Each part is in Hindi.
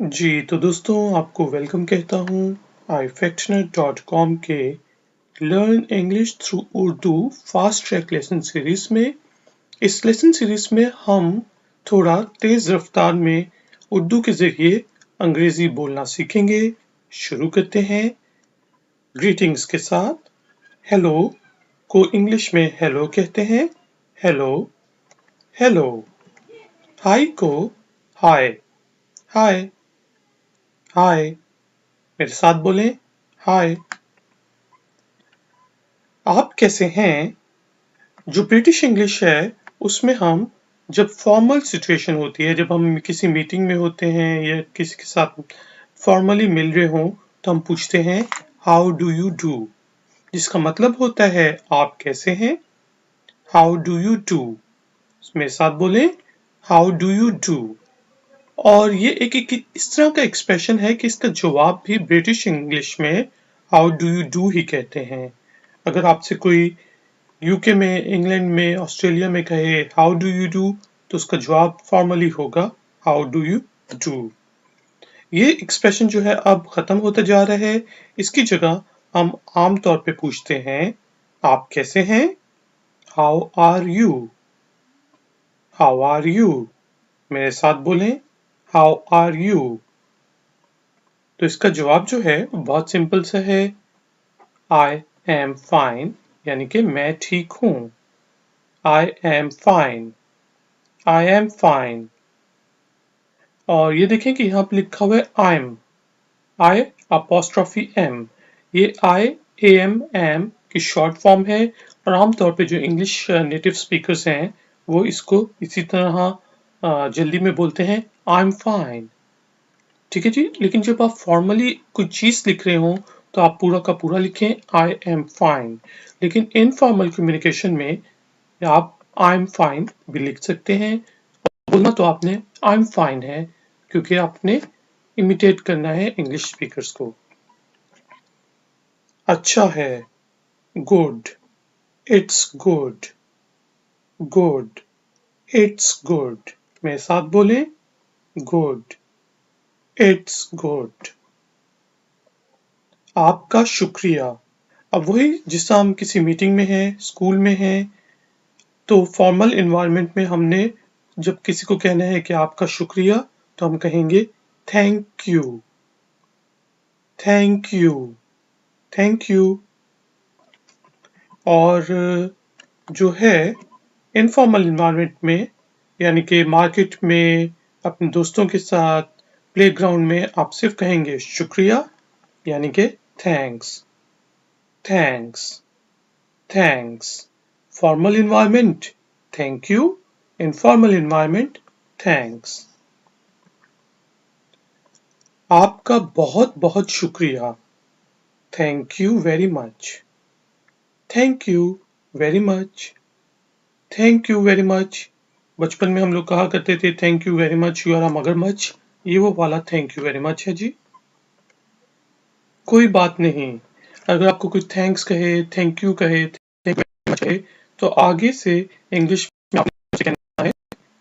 जी, तो दोस्तों आपको वेलकम कहता हूँ ifactioner.com के learn English through Urdu fast track lesson series में। इस लेसन सीरीज में हम थोड़ा तेज रफ्तार में उर्दू के जरिए अंग्रेजी बोलना सीखेंगे। शुरू करते हैं ग्रीटिंग्स के साथ। हेलो को इंग्लिश में हेलो कहते हैं, हेलो हेलो। हाय को हाय हाय हाय। मेरे साथ बोलें, हाय। आप कैसे हैं? जो ब्रिटिश इंग्लिश है उसमें हम जब फॉर्मल सिचुएशन होती है, जब हम किसी मीटिंग में होते हैं या किसी के साथ फॉर्मली मिल रहे हों, तो हम पूछते हैं हाउ डू यू डू, जिसका मतलब होता है आप कैसे हैं। How do you do. मेरे साथ बोलें, हाउ डू यू डू। और ये एक इस तरह का एक्सप्रेशन है कि इसका जवाब भी ब्रिटिश इंग्लिश में how do you do he कहते हैं। अगर आपसे कोई यूके में, इंग्लैंड में, ऑस्ट्रेलिया में कहे हाउ डू यू डू, तो उसका जवाब फॉर्मली होगा हाउ डू यू डू। ये एक्सप्रेशन जो है अब खत्म होता जा रहा है। इसकी जगह हम आम तौर पे पूछते हैं आप कैसे हैं। How are you. How are you. मेरे साथ बोलें, हाउ आर यू। तो इसका जवाब जो है बहुत सिंपल सा है, आई एम फाइन, यानी कि मैं ठीक हूं। I am fine. I am fine. और ये देखें कि यहाँ पे लिखा हुआ है आई आई अपोस्ट्रोफी एम। ये आई ए एम की शॉर्ट फॉर्म है और आमतौर पे जो इंग्लिश नेटिव स्पीकर्स हैं वो इसको इसी तरह जल्दी में बोलते हैं आई एम फाइन। ठीक है जी। लेकिन जब आप फॉर्मली कोई चीज लिख रहे हो तो आप पूरा का पूरा लिखें आई एम फाइन। लेकिन इनफॉर्मल कम्युनिकेशन में आप आई एम फाइन भी लिख सकते हैं। बोलना तो आपने आई एम फाइन है, क्योंकि आपने इमिटेट करना है इंग्लिश स्पीकर्स को। अच्छा है, good. It's good. Good. It's good. मेरे साथ बोले, गुड। It's good. आपका शुक्रिया। अब वही जिस हम किसी मीटिंग में हैं, स्कूल में हैं, तो फॉर्मल इन्वायरमेंट में हमने जब किसी को कहना है कि आपका शुक्रिया, तो हम कहेंगे thank you. Thank you. Thank you. और जो है इनफॉर्मल इन्वायरमेंट में, यानी कि मार्केट में, अपने दोस्तों के साथ, प्लेग्राउंड में, आप सिर्फ कहेंगे शुक्रिया, यानी कि thanks. Thanks. Thanks. Formal environment thank you, informal environment thanks. आपका बहुत बहुत शुक्रिया। Thank you very much. Thank you very much. Thank you very much. बचपन में हम लोग कहा करते थे thank you very much, you are a मगरमच्छ। ये वो वाला थैंक यू वेरी मच है जी। कोई बात नहीं। अगर आपको कोई थैंक्स कहे, थैंक यू कहे, थैंक यू मच कहे, तो आगे से इंग्लिश में आपने कहना है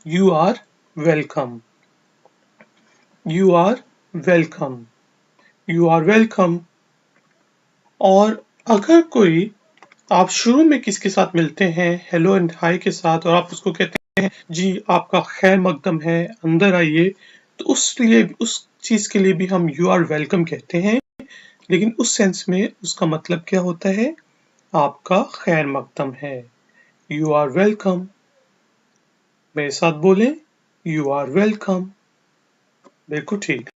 you are welcome. You are welcome. You are welcome. और अगर कोई आप शुरू में किसके साथ मिलते हैं हेलो एंड हाय के साथ, और आप उसको कहते हैं जी आपका खैर मकदम है, अंदर आइए, तो उस चीज के लिए भी हम यू आर वेलकम कहते हैं। लेकिन उस सेंस में उसका मतलब क्या होता है, आपका खैर मकदम है। You are welcome. मेरे साथ बोलें, यू आर वेलकम। बिल्कुल ठीक।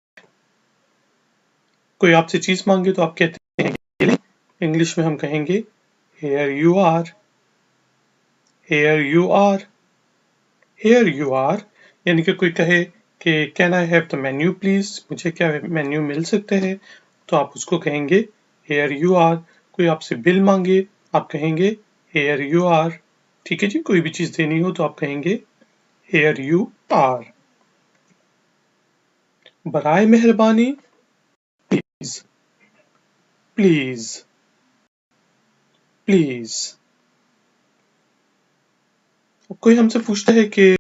कोई आपसे चीज मांगे तो आप कहते हैं, इंग्लिश में हम कहेंगे here you are. Here you are. Here you are. यानी कि कोई कहे कि can I have the menu please, मुझे क्या मेन्यू मिल सकता है, तो आप उसको कहेंगे हेयर यू आर। कोई आपसे बिल मांगे, आप कहेंगे हेयर यू आर। ठीक है जी। कोई भी चीज देनी हो तो आप कहेंगे हेयर यू आर। बराए मेहरबानी, प्लीज। प्लीज। प्लीज। कोई हमसे पूछता है कि